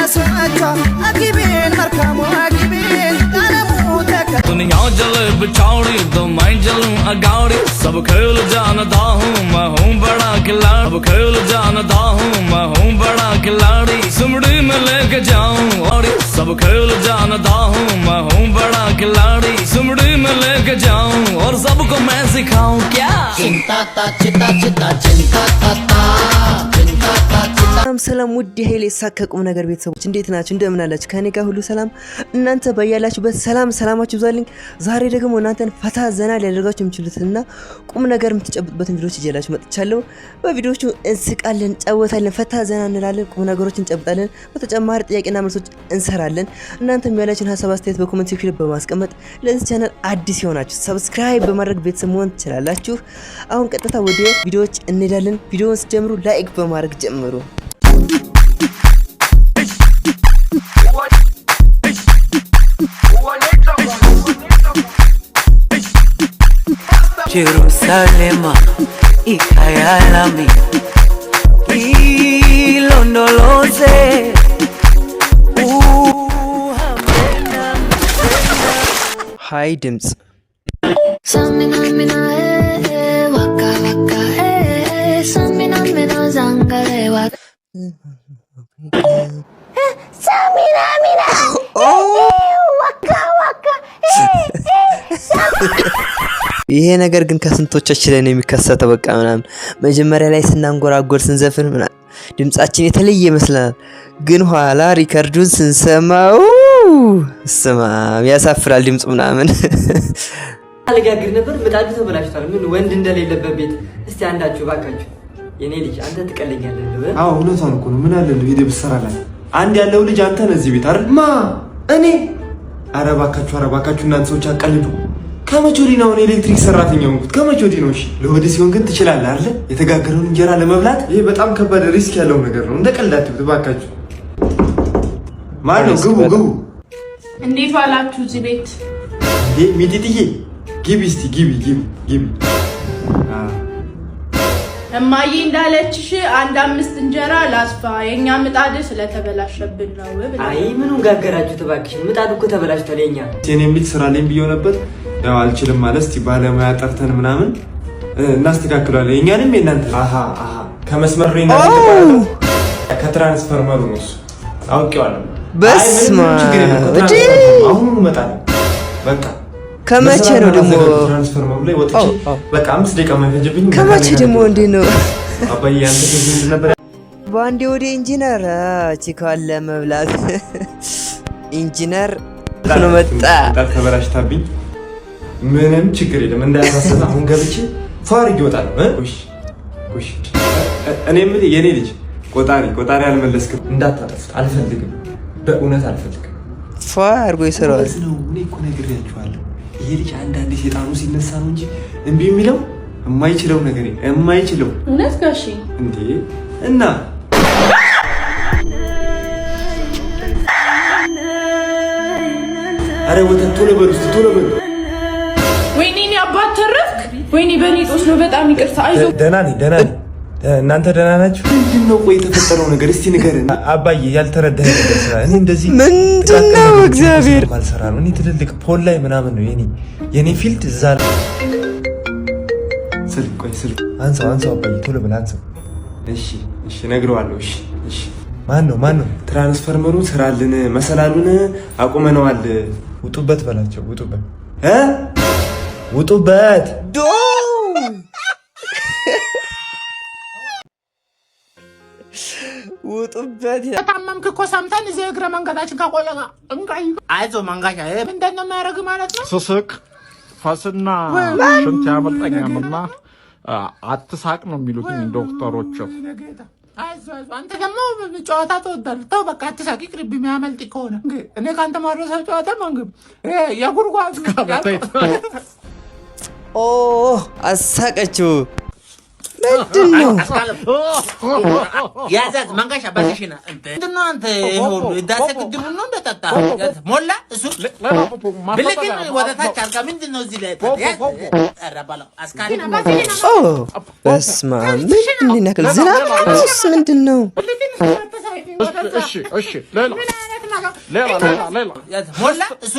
سمعتها أجيبين مركمو أجيبين قلمو تكا दुनिया जले बिछाड़ी तो मैं जलूं अगाड़ी सब खेल जानता हूँ मैं हूँ बड़ा खिलाड़ी सब खेल जानता हूँ मैं हूँ बड़ा खिलाड़ी सुमड़ी में लेके जाऊं और सब खेल जानता हूँ मैं हूँ बड़ा खिलाड़ी सुमड़ी में लेके जाऊं और सबको मैं सिखाऊं क्या चिंता ता चिता चिता चिंता ता चिंता ता ሰላም ውድ ኃይሌ ሳከቁም ነገር ቤተሰቦች እንዴት ናችሁ? እንደምን አላችሁ? ከኔ ጋር ሁሉ ሰላም፣ እናንተ በያላችሁበት ሰላማችሁ ይብዛልኝ። ዛሬ ደግሞ እናንተን ፈታ ዘና ሊያደርጋችሁ የምትችሉትና ቁም ነገር የምትጨብጡበትን ቪዲዮዎች ይዤላችሁ መጥቻለሁ። በቪዲዮዎቹ እንስቃለን፣ ጫወታለን፣ ፈታ ዘና እንላለን፣ ቁም ነገሮችን እንጨብጣለን። በተጨማሪ ጥያቄና መልሶች እንሰራለን። እናንተም ያላችሁን ሀሳብ አስተያየት በኮሜንት ሴክሽን በማስቀመጥ ለዚህ ቻናል አዲስ የሆናችሁ ሰብስክራይብ በማድረግ ቤተሰብ መሆን ትችላላችሁ። አሁን ቀጥታ ወደ ቪዲዮዎች እንሄዳለን። ቪዲዮውን ስትጀምሩ ላይክ በማድረግ ጀምሩ። Jerusalema ikayalami ilondoloze ሃይ ድምጽ Samina mina waka waka samina mina zangale waka samina mina waka waka ይሄ ነገር ግን ከስንቶቻችን ላይ ነው የሚከሰተው? በቃ ምናምን መጀመሪያ ላይ ስናንጎራጎር ስንዘፍን ምናምን ድምጻችን የተለየ ይመስላል፣ ግን ኋላ ሪከርዱን ስንሰማው ያሳፍራል ድምጹ ምናምን። አለጋግር ነበር ምጣዱ ተበላሽቷል። ምን ወንድ እንደሌለበት ቤት። እስቲ አንዳችሁ ባካችሁ የኔ ልጅ አንተ ትቀለኛለህ ልበል? አዎ እውነቷን እኮ ነው። ምን አለ ሄደ ብትሰራላት። አንድ ያለው ልጅ አንተ ነህ እዚህ ቤት አይደል? ማ እኔ? ኧረ እባካችሁ እናንተ ሰዎች አቀልዱ። ከመቼ ወዲህ ነው ኤሌክትሪክ ሰራተኛ ሆንኩት? ከመቼ ወዲህ ነው? እሺ ለወደ ሲሆን ግን ትችላለህ አይደል? የተጋገረውን እንጀራ ለመብላት ይሄ በጣም ከባድ ሪስክ ያለው ነገር ነው። እንደ ቀልድ አትብት እባካችሁ። ማነው? ግቡ። እንዴት ዋላችሁ እዚህ ቤት? እንዴ ሚጢጥዬ ግቢ እስቲ ግቢ። እማዬ እንዳለችሽ አንድ 5 እንጀራ ላስፋ የኛ ምጣድ ስለተበላሸብን ነው ብለህ። አይ ምኑን ጋገራችሁ ተባክሽ? ምጣዱ እኮ ተበላሽቷል የኛ። እኔ የሚል ስራ ላይ ብየው ነበር። ያው አልችልም ማለት እስቲ ባለሙያ ጠርተን ምናምን እናስተካክላለን። የኛንም የእናንተ አሃ ከመስመር ላይ ነው ከትራንስፈርመሩ ነው እሱ አውቄዋለሁ። በስማ እጂ አሁን እመጣለሁ። በቃ ከመቼ ነው ደግሞ ትራንስፈርመሩ ላይ ወጥቼ በቃ 5 ደቂቃ ማይፈጅብኝ። ከመቼ ደግሞ እንዴ ነው አባዬ አንተ ምንድን ነበር? ባንዴ ወደ ኢንጂነር ቺካለ መብላት ኢንጂነር ነው መጣ። ተበላሽታብኝ ምንም ችግር የለም እንዳያሳስብ። አሁን ገብቼ ፋር ይወጣል። እሺ እኔ ምን የኔ ልጅ ቆጣሪ አልመለስክም። እንዳታጠፉት አልፈልግም፣ በእውነት አልፈልግም። ፋር አርጎ ይሰራል ነው። እኔ እኮ ነግሬያችኋለሁ። ይሄ ልጅ አንዳንዴ ሴጣኑ ሲነሳ ነው እንጂ እምቢ የሚለው የማይችለው ነገር የማይችለው እውነት ጋሺ እንዴ እና አረ ወተት ቶሎ በሉ። ወይኔ አባት ተረፍክ። ወይኔ በኔ ጦስ ነው። በጣም ይቅርታ። አይዞህ። ደህና ነኝ። እናንተ ደህና ናችሁ? ምንድን ነው ቆይ የተፈጠረው ነገር እስቲ ንገረን። አባዬ ያልተረዳህ ነገር ስራ እኔ እንደዚህ ምንድነው? እግዚአብሔር ማልሰራ ነው። እኔ ትልልቅ ፖል ላይ ምናምን ነው የኔ ፊልድ እዛ ነው። ስልክ አንሳው አባዬ ቶሎ ብለህ አንሳው። እሺ እነግረዋለሁ። እሺ ማን ነው? ትራንስፈርመሩን ስራልን፣ መሰላሉን አቁመነዋል። ውጡበት በላቸው። ውጡበት ውጡበት። ታመምክ እኮ ሰምተን እዚህ እግረ መንገዳችን ካቆለጋ እንቃይ አይዞህ መንጋሻ ምንድን ነው የሚያደርግ ማለት ነው? ስስቅ ፈስና ሽንት ያመልጠኛልና አትሳቅ ነው የሚሉት ዶክተሮች። አይዞህ አንተ ደግሞ ጨዋታ ትወዳለህ። ተው በቃ አትሳቅ፣ ይቅርብ። የሚያመልጥ ከሆነ እኔ ከአንተ ማድረሰው ጨዋታ መንግብ የጉርጓዝ አሳቀችው። ምንድነው? ያዛት መንጋሻ ባሽሽና ምንድነው አንተ ይሁሉ ዳሰ ቅድም ነው እንደጠጣ ሞላ እሱ ብልክን ወደታች አርጋ ምንድነው እዚህ ላይ ተረባለው አስካሪ ኦ በስመ አብ ምንድን ያክል ዝናብ ምንድነው? እሺ ሌላ ሞላ እሱ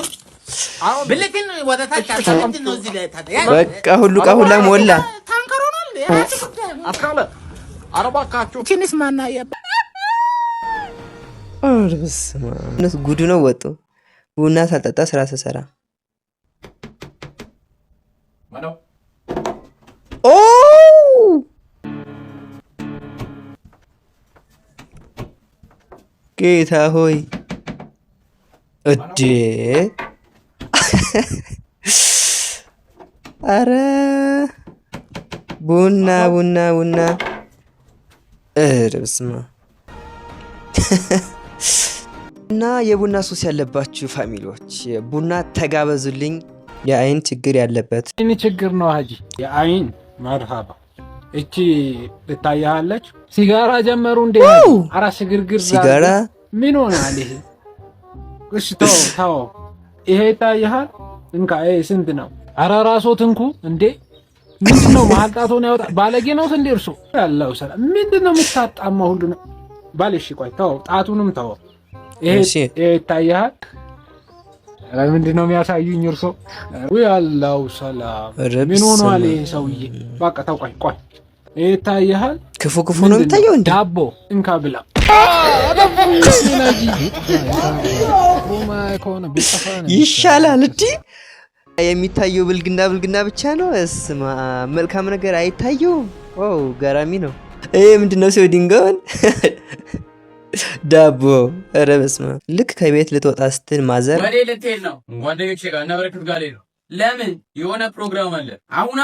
ብልክን ወደታች አርጋ ምንድነው እዚህ ላይ በቃ ሁላ ሞላ ታንከሩ ነው አስካለ አረባካችሁ ትንሽ ማናየ በስመ አብ እነሱ ጉዱ ነው ወጡ። ቡና ሳልጠጣ ስራ ስሰራ ኦ ጌታ ሆይ እዴ አረ ቡና በስመ አብ እና የቡና ሱስ ያለባችሁ ፋሚሊዎች ቡና ተጋበዙልኝ። የአይን ችግር ያለበት አይን ችግር ነው ሀጂ የአይን መርሃባ እቺ ልታያለች። ሲጋራ ጀመሩ እንዴ? አራ ሽግርግር ሲጋራ ምን ሆናል ይሄ? እሺ ተው ይሄ ይታያል። እንካ ይሄ ስንት ነው? አራ ራስዎት እንኩ እንዴ ምንድነው? ማልጣቶን ያወጣ ባለጌ ነው እንዴ እርሶ? ያለው ሰላም ምንድነው የምታጣማው ሁሉ ነው ባልሽ። ቆይ ተው ጣቱንም ተው። ይሄ ይታያል። ምንድነው የሚያሳዩኝ እርሶ? ወይ ያለው ሰላም ምን ሆኗል ይሄ ሰውዬ? በቃ ተው ቆይ ይታያል። ክፉ ነው የሚታየው እንዴ? ዳቦ እንካ ብላ ይሻላል እንዴ? የሚታየው ብልግና ብቻ ነው። እስማ መልካም ነገር አይታየውም። ኦ ገራሚ ነው። ይሄ ምንድነው? ሰው ድንጋውን ዳቦ ኧረ በስመ አብ። ልክ ከቤት ልትወጣ ስትል ማዘር ወዴ ልትሄድ ነው? ጓደኞቼ ጋር እና በረከት ጋር ነው። ለምን? የሆነ ፕሮግራም አለ። አሁን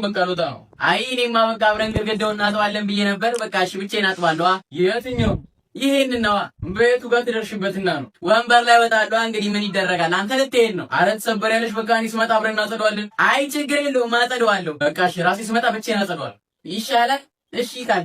በቃ ልወጣ ነው። አይ እኔማ በቃ አብረን ግድግዳውን እናጥባለን ብዬ ነበር። በቃ እሺ ብቻዬን አጥባለሁ። የትኛው? ይሄንን ነዋ። ቤቱ ጋር ትደርሽበትና ነው ወንበር ላይ ወጣለሁ። እንግዲህ ምን ይደረጋል? አንተ ልትሄድ ነው። አረ ትሰበሪያለሽ። በቃ እኔ ስመጣ አብረን እናጸደዋለን። አይ ችግር የለውም አጸደዋለሁ። በቃ እሺ ራሴ ስመጣ ብቻዬን አጸደዋለሁ። ይሻላል። እሺ ካል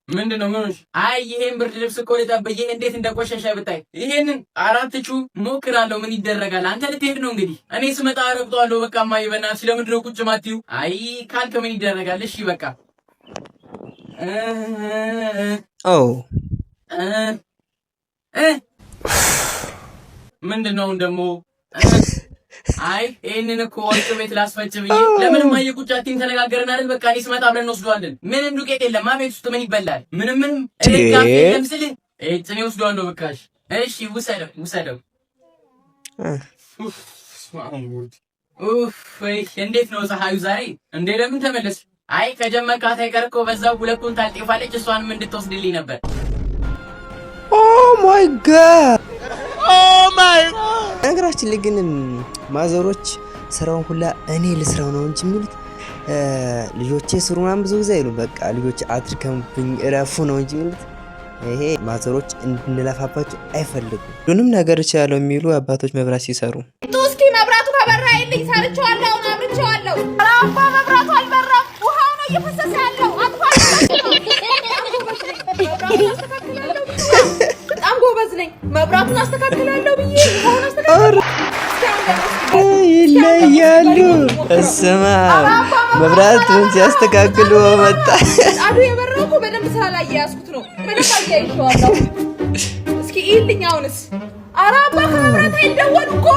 ምንድነው? ምንሽ? አይ ይሄን ብርድ ልብስ እኮ ልጠብዬ እንዴት እንደቆሸሸ ብታይ። ይሄንን አራትቹ ሞክራለሁ። ምን ይደረጋል? አንተ ልትሄድ ነው እንግዲህ እኔ ስመጣ አረግጧለሁ። በቃ እማዬ በእናትሽ ለምንድን ነው ቁጭ ማትዩ? አይ ካልክ ምን ይደረጋል? እሺ በቃ ምንድነው ደግሞ? አይ ይሄንን እኮ ወርቅ ቤት ላስፈጭ ብዬ ለምን እማዬ ቁጭ አትይም? ተነጋገርን አይደል? በቃ እኔ ስመጣ አብረን እንወስደዋለን። ምንም ዱቄት የለም ቤት ውስጥ ምን ይበላል? ምንም ጋፍ የለም ስልህ እኔ ወስደዋለሁ። በቃሽ እሺ ውሰደው። እንዴት ነው ፀሐዩ ዛሬ? እንዴ ለምን ተመለስ? አይ ከጀመርካት አይቀር እኮ በዛው 2 ኩንታል ጤፍ አለች። እሷንም እንድትወስድልኝ ነበር። ኦ ማይ ጋድ ነገራችን ላይ ግን ማዘሮች ስራውን ሁላ እኔ ልስራው ነው እንጂ የሚሉት ልጆቼ ስሩ ምናምን ብዙ ጊዜ አይሉም። በቃ ልጆች አትርከምብኝ እረፉ ነው እንጂ የሚሉት። ይሄ ማዘሮች እንድንለፋባቸው አይፈልጉም። ሁሉንም ነገር እችላለሁ የሚሉ አባቶች መብራት ሲሰሩ እስኪ መብራቱ ከበራ ይልኝ ሰርቼዋለሁ፣ አብርቼዋለሁ። አባ መብራቱ አልበራም፣ ውሃው ነው እየፈሰሰ ያለው። በጣም ጎበዝ ነኝ። መብራቱን አስተካክላለሁ ብዬ ውሃውን አስተካክላለሁ። ይለያሉ። እስማ መብራቱን ሲያስተካክሉ መጣ። ጣዱ የበራው እኮ በደንብ ስላላየ ያስኩት ነው። በደንብ አያይዤዋለሁ። እስኪ ይልኝ አሁንስ። ኧረ አባ ከመብራት አይደወሉ እኮ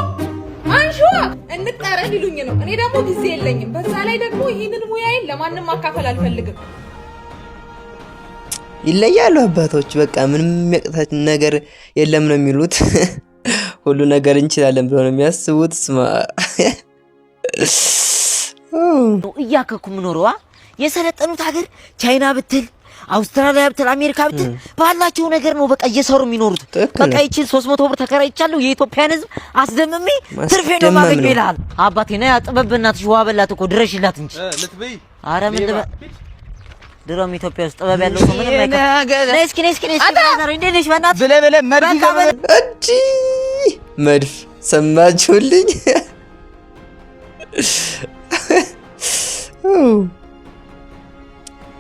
አንሹዋ እንጠረን ይሉኝ ነው። እኔ ደግሞ ጊዜ የለኝም። በዛ ላይ ደግሞ ይሄንን ሙያዬን ለማንም ማካፈል አልፈልግም። ይለያሉ አባቶች። በቃ ምንም የሚያቅታቸው ነገር የለም ነው የሚሉት። ሁሉ ነገር እንችላለን ብለው ነው የሚያስቡት። ስማ እያከኩ ምኖረዋ የሰለጠኑት ሀገር ቻይና ብትል አውስትራሊያ ብትል አሜሪካ ብትል ባላቸው ነገር ነው በቃ እየሰሩ የሚኖሩት። በቃ ይችል 300 ብር ተከራይቻለሁ የኢትዮጵያን ሕዝብ አስደምሜ ትርፌ ነው ማገኝ ይላል። አባቴ ነው ያጥበብናት ዋ በላት እኮ ድረሽላት እንጂ አረ ምን ድሮም ኢትዮጵያ ውስጥ ጥበብ ያለው ሰው ምንም አይከፍ። ነስኪ አታዛሩ እንዴ ነሽ ባናት ብለ መድፍ ሰማችሁልኝ?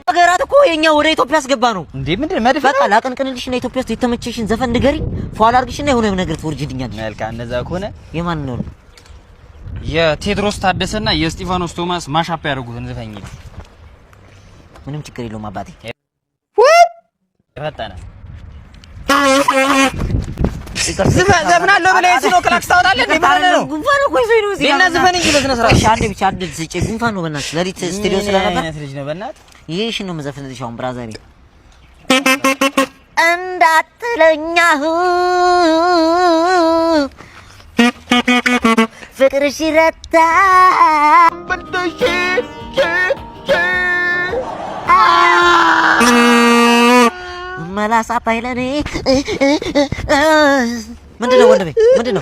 ሀገራት እኮ የኛ ወደ ኢትዮጵያ አስገባ ነው እንዴ? ምንድነው መድፈ በቃ ላቀንቅንልሽና ኢትዮጵያ ውስጥ የተመቸሽን ዘፈን ንገሪ፣ ፏላ አድርግሽና የሆነ ነገር ትወርጅልኛለሽ። መልካም እንደዛ ከሆነ የማን ነው? የቴድሮስ ታደሰና የስጢፋኖስ ቶማስ ማሻፕ ያደርጉትን ዘፈኝ። ምንም ችግር የለውም አባቴ። ፈጣና ዘፍናለሁ ብለህ እዚህ ነው ክላክስ ታወጣለህ እንዴ? ማለት ነው ጉንፋን እኮ ይዞኝ ነው እዚህ ሌላ ዘፈን እንጂ በስነ ስርዓት አንዴ ብቻ አንዴ ስጭ። ጉንፋን ነው በእናትሽ። ለሊት ስቱዲዮ ስለነበር አይነት ልጅ ነው በእናትህ። ይሄሽ ነው መዘፍንልሽ አሁን ብራዘሪ እንዳትለኛሁ ፍቅርሽ ይረታ በደሽ መላሳ ታይለኔ ምንድነው ወንድሜ? ምንድነው?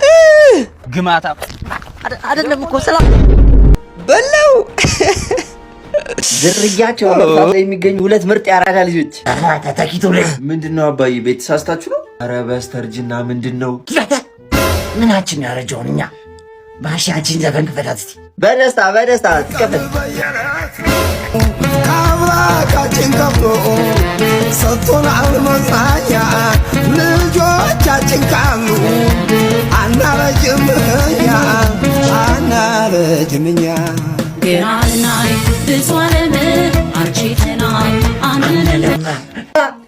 ግማታ አይደለም እኮ ሰላም በለው ዝርያቸው በፋፋ የሚገኙ ሁለት ምርጥ ያራዳ ልጆች ተተኪቶ ላይ ምንድነው አባዬ ቤት ሳስታችሁ ነው? ኧረ በስተርጅና ምንድነው? ምናችን ያረጀውን እኛ ባሻችን ዘፈን ክፈታት እስቲ። በደስታ ትከፈት። አምላካችን ከብቶ ሰጥቶናል መጽናኛ ልጆቻችን ካሉ አናረጅም እኛ አናረጅም እኛ ገናናይ ብዙንም አርቺተናል አንነለም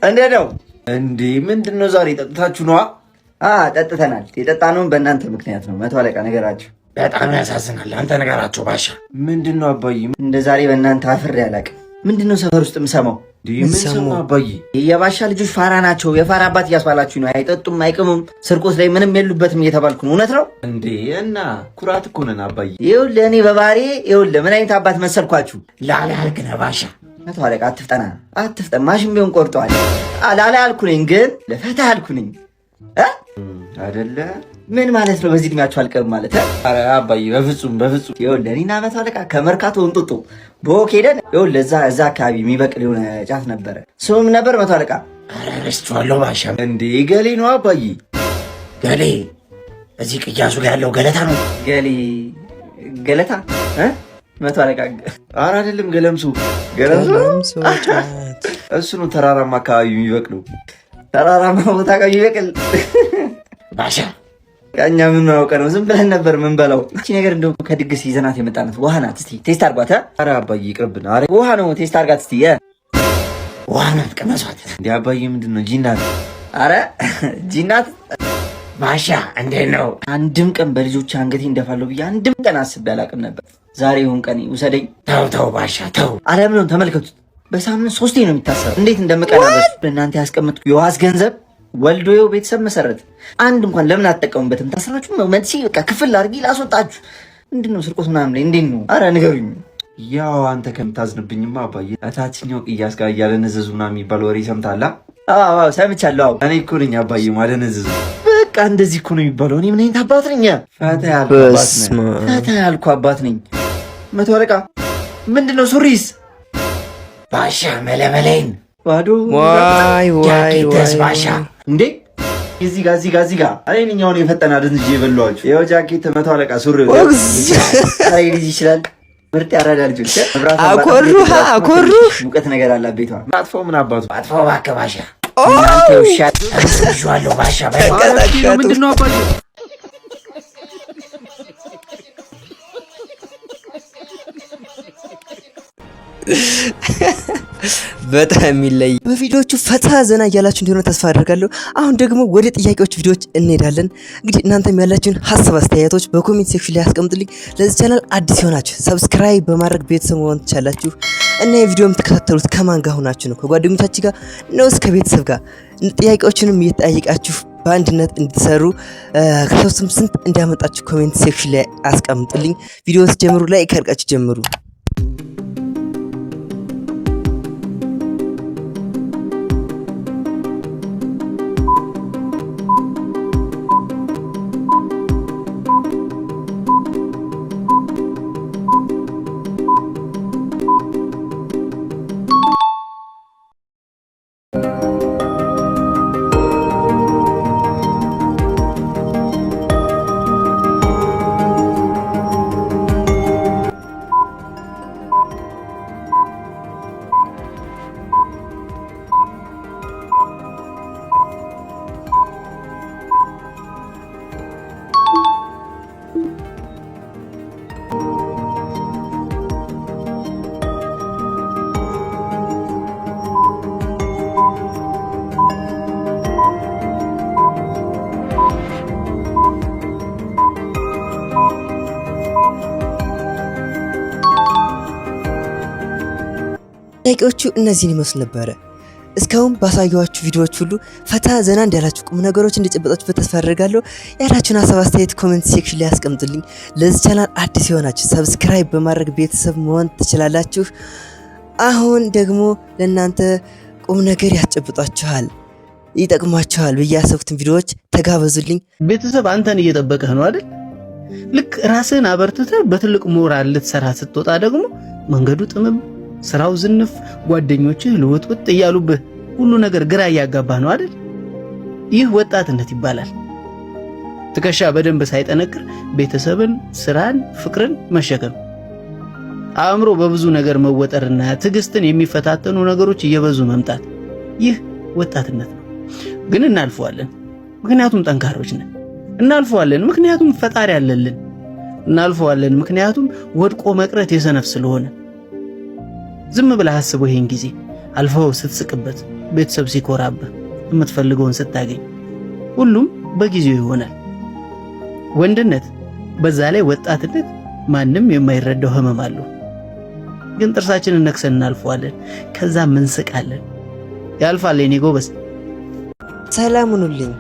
እንዴት ነው እንዴ? ምንድነው ዛሬ ጠጥታችሁ ነዋ? ጠጥተናል። የጠጣነውን በእናንተ ምክንያት ነው። መቶ አለቃ ነገራቸው። በጣም ያሳዝናል። አንተ ነገራቸው ባሻ። ምንድነው አባዬ? እንደ ዛሬ በእናንተ አፍሬ አላውቅም። ምንድነው ሰፈር ውስጥ የምሰማው? ምን ሰማህ አባዬ? የባሻ ልጆች ፋራ ናቸው፣ የፋራ አባት እያስባላችሁ ነው። አይጠጡም፣ አይቅሙም፣ ስርቆት ላይ ምንም የሉበትም እየተባልኩ ነው። እውነት ነው እንዴ? እና ኩራት እኮ ነን አባዬ። ይኸውልህ እኔ በባህሪ ይኸውልህ ምን አይነት አባት መሰልኳችሁ? ላላ ያልክ ነህ ባሻ። መቶ አለቃ አትፍጠን። ማሽን ቢሆን ቆርጠዋል። ላላ ያልኩ ነኝ፣ ግን ለፈታ ያልኩ ነኝ አይደለ? ምን ማለት ነው? በዚህ እድሜያችሁ አልቀርም ማለት? ኧረ አባዬ በፍጹም ይኸውልህ እኔና መቶ አለቃ ከመርካቶ እንጦጦ በወክ ሄደን ይኸውልህ እዛ አካባቢ የሚበቅል የሆነ ጫፍ ነበረ። ስሙም ነበር መቶ አለቃ። ኧረ ረስቼዋለሁ ባሻ። እንዴ ገሌ ነው አባዬ። ገሌ እዚህ ቅያሱ ጋር ያለው ገለታ ነው። ገለታ መቶ አለቃ። ኧረ አይደለም ገለምሱ እሱ ነው ተራራማ አካባቢ የሚበቅለው። ተራራማ ቦታ አካባቢ የሚበቅል ባሻ። እኛ ምን አውቀ ነው? ዝም ብለን ነበር ምን በላው። እቺ ነገር እንደው ከድግስ ይዘናት የመጣናት ውሃ ናት። እስቲ ቴስት አድርጓት። ኧረ አባዬ ይቅርብን። ኧረ ውሃ ነው፣ ቴስት አድርጋት እስቲ። ውሃ ናት፣ ቀመሷት። እንዴ አባዬ ምንድን ነው? ጂናት? ኧረ ጂናት ባሻ። እንዴት ነው? አንድም ቀን በልጆች አንገቴ እንደፋለሁ ብዬ አንድም ቀን አስቤ አላውቅም ነበር። ዛሬ ይሁን ቀን ውሰደኝ። ተው ባሻ ተው። አለም ነው ተመልከቱት። በሳምንት 3 ነው የሚታሰረው። እንዴት እንደምቀናበስ ለእናንተ ያስቀምጥኩ የዋስ ገንዘብ ወልዶ ቤተሰብ መሰረት አንድ እንኳን ለምን አትጠቀሙበትም? ታስራችሁ መጥሲ በቃ ክፍል አድርጊ ላስወጣችሁ። ምንድነው ስርቆት ምናምን ላይ እንዴት ነው? አረ ንገሩኝ። ያው አንተ ከምታዝንብኝማ አባዬ እታችኛው ቅያስ ጋር እያለነዘዙ ምናምን የሚባል ወሬ ሰምታላ? አዎ ሰምቻለሁ። እኔ እኮ ነኝ አባዬ ማለነዘዙ። በቃ እንደዚህ እኮ ነው የሚባለው። እኔ ምን አይነት አባት ነኝ? ፈታ ያልኩ አባት ነኝ። መቶ አለቃ ምንድነው ሱሪስ? ባሻ መለመለኝ ባዶ ዋይ ባሻ። እንዴ እዚህ ጋር አይ ነኛው ነው የፈጠና ደንጅ የበሏችሁ። ይኸው ጃኬት መቶ አለቃ ሱሪ አይ ልጅ ይችላል። ምርጥ ያራዳ ልጆች አኮሩ ሙቀት ነገር አለ ቤቷ። አጥፎ ምን አባቱ አጥፎ እባክህ ባሻ። እናንተ ውሻ ባሻ። ምንድነው አባዬ? በጣም የሚለይ በቪዲዮቹ ፈታ ዘና እያላችሁ እንደሆነ ተስፋ አደርጋለሁ። አሁን ደግሞ ወደ ጥያቄዎች ቪዲዮዎች እንሄዳለን። እንግዲህ እናንተም ያላችሁን ሀሳብ አስተያየቶች በኮሜንት ሴክሽን ላይ አስቀምጡልኝ። ለዚህ ቻናል አዲስ የሆናችሁ ሰብስክራይብ በማድረግ ቤተሰብ መሆን ትችላላችሁ እና የቪዲዮ የምትከታተሉት ከማን ጋር ሆናችሁ ነው? ከጓደኞቻችሁ ጋር ነው እስከ ቤተሰብ ጋር? ጥያቄዎችንም እየተጠያየቃችሁ በአንድነት እንድትሰሩ ከሶስትም ስንት እንዳመጣችሁ ኮሜንት ሴክሽን ላይ አስቀምጡልኝ። ቪዲዮ ጀምሩ፣ ላይክ አድርጋችሁ ጀምሩ። ጥያቄዎቹ እነዚህን ይመስሉ ነበረ። እስካሁን ባሳየኋችሁ ቪዲዮዎች ሁሉ ፈታ ዘና እንዳላችሁ ቁም ነገሮች እንደጨበጣችሁ ተስፋ አደርጋለሁ። ያላችሁን ሀሳብ አስተያየት ኮሜንት ሴክሽን ላይ አስቀምጡልኝ። ለዚህ ቻናል አዲስ የሆናችሁ ሰብስክራይብ በማድረግ ቤተሰብ መሆን ትችላላችሁ። አሁን ደግሞ ለእናንተ ቁም ነገር ያስጨብጧችኋል፣ ይጠቅማችኋል ብዬ ያሰብኩትን ቪዲዮዎች ተጋበዙልኝ። ቤተሰብ አንተን እየጠበቀህ ነው አይደል? ልክ ራስህን አበርትተህ በትልቅ ሞራል ልትሰራ ስትወጣ ደግሞ መንገዱ ጥምም፣ ስራው ዝንፍ፣ ጓደኞችህ ልውጥውጥ እያሉብህ ሁሉ ነገር ግራ እያጋባህ ነው አይደል? ይህ ወጣትነት ይባላል። ትከሻ በደንብ ሳይጠነክር ቤተሰብን፣ ስራን፣ ፍቅርን መሸከም፣ አእምሮ በብዙ ነገር መወጠርና ትዕግስትን የሚፈታተኑ ነገሮች እየበዙ መምጣት፣ ይህ ወጣትነት ነው። ግን እናልፈዋለን፣ ምክንያቱም ጠንካሮች ነን። እናልፈዋለን ምክንያቱም ፈጣሪ አለልን። እናልፈዋለን ምክንያቱም ወድቆ መቅረት የሰነፍ ስለሆነ። ዝም ብለህ አስበው ይሄን ጊዜ አልፈው ስትስቅበት፣ ቤተሰብ ሲኮራብህ፣ የምትፈልገውን ስታገኝ፣ ሁሉም በጊዜው ይሆናል። ወንድነት በዛ ላይ ወጣትነት ማንም የማይረዳው ህመም አለው። ግን ጥርሳችንን ነክሰን እናልፈዋለን። ከዛም እንስቃለን። ያልፋል የኔ ጎበዝ። ሰላም ሁኑልኝ።